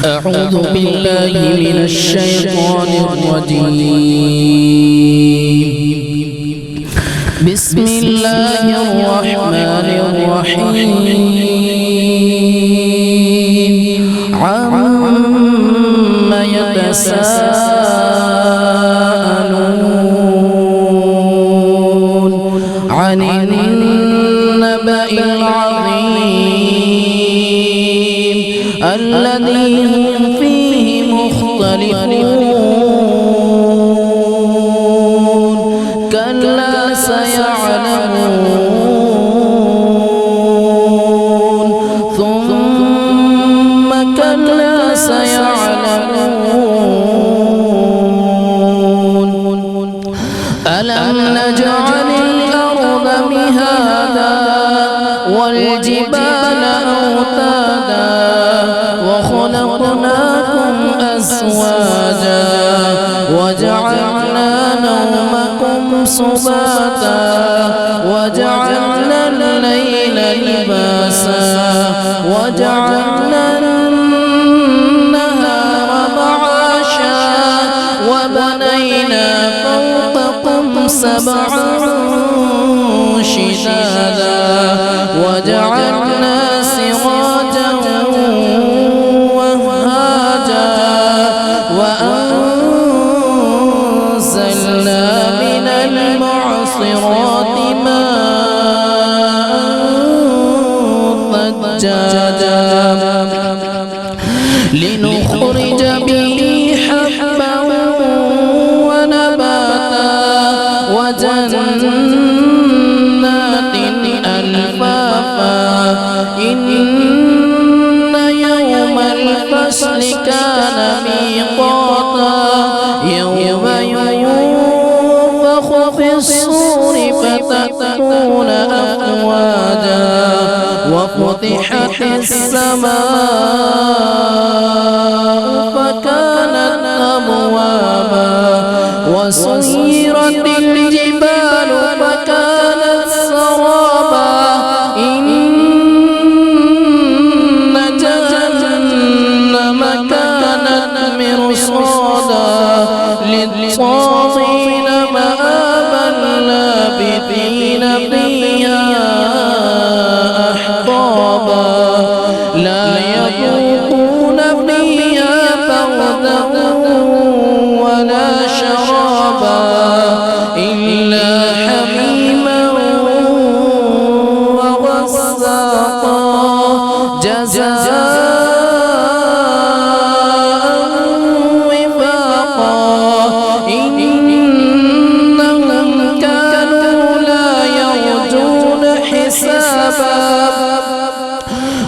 أعوذ بالله من الشيطان الرجيم. بسم الله الرحمن الرحيم. عما يتساءلون عن النبأ العظيم الذي هم فيه مختلفون كلا سيعلمون ثم كلا سيعلمون ألم نجعل الأرض مهادا والجبال أوتادا وخلقناكم أزواجا وجعلنا نومكم سباتا وجعلنا الليل لباسا وجعلنا النهار معاشا وبنينا فوقكم سبعا شدادا وجعلنا سراجا وهاجا وأنزلنا من المعصرات ماء ثجاجا لنخرج به حبا ونباتا وجنات ألفافا إن يوم الفصل كان ميقاتا يوم ينفخ في الصور فتكون أفواجا وفتحت السماء فكانت أبوابا وسيرت الجبال فكانت سرابا إن جهنم كانت مرصادا للطاغين مآبا لابثين فيها أحقابا لا يذوقون فيها بردا ولا شرابا إلا حميما وغساقا جزاء وفاقا إنهم كانوا لا يرجون حسابا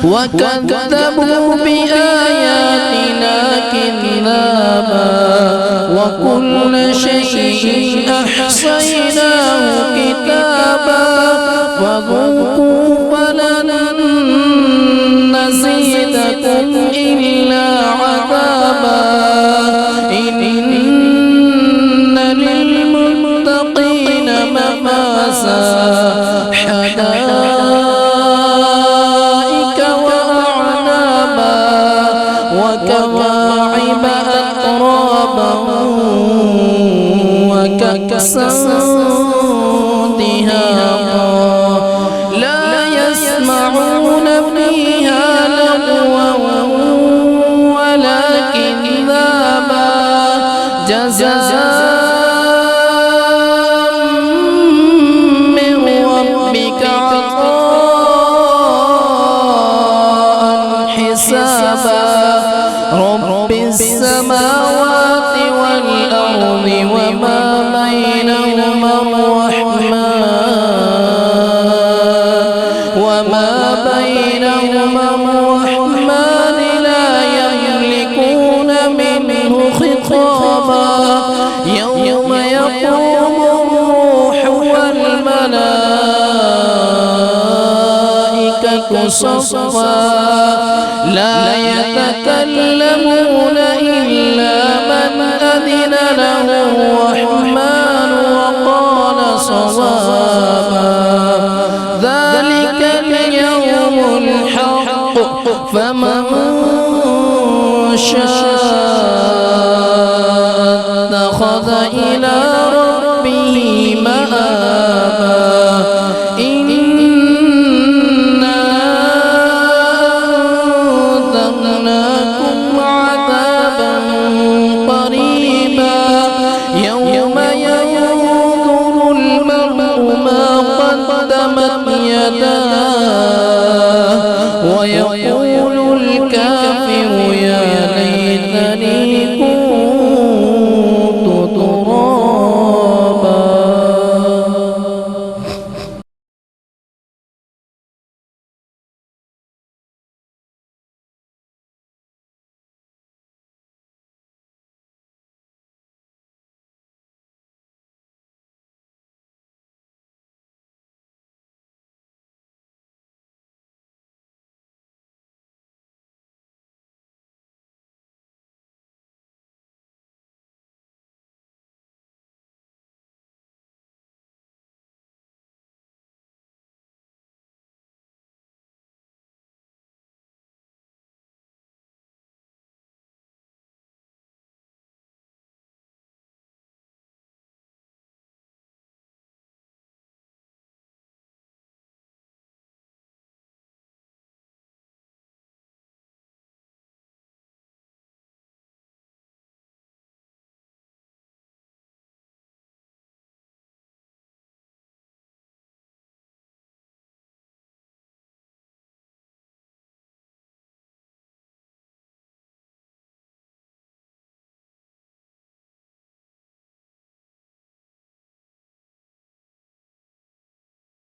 وكذبوا بآياتنا كذابا وكل شيء أحصيناه كتابا فذوقوا فلن نزيدكم إلا عذابا إن للمتقين مفازا حدائق وأعنابا وكواعب أترابا وكأسا دهاقا لا يسمعون فيها لغوا ولا كذابا جزاء من ربك عطاء حسابا رب السماوات والأرض وما بينهما الرحمن لا يملكون منه خطابا يوم يقوم الروح والملائكة صفا لا يتكلمون إلا من أذن له الرحمن وقال صوابا ذلك اليوم الحق فمن شاء اتخذ إلى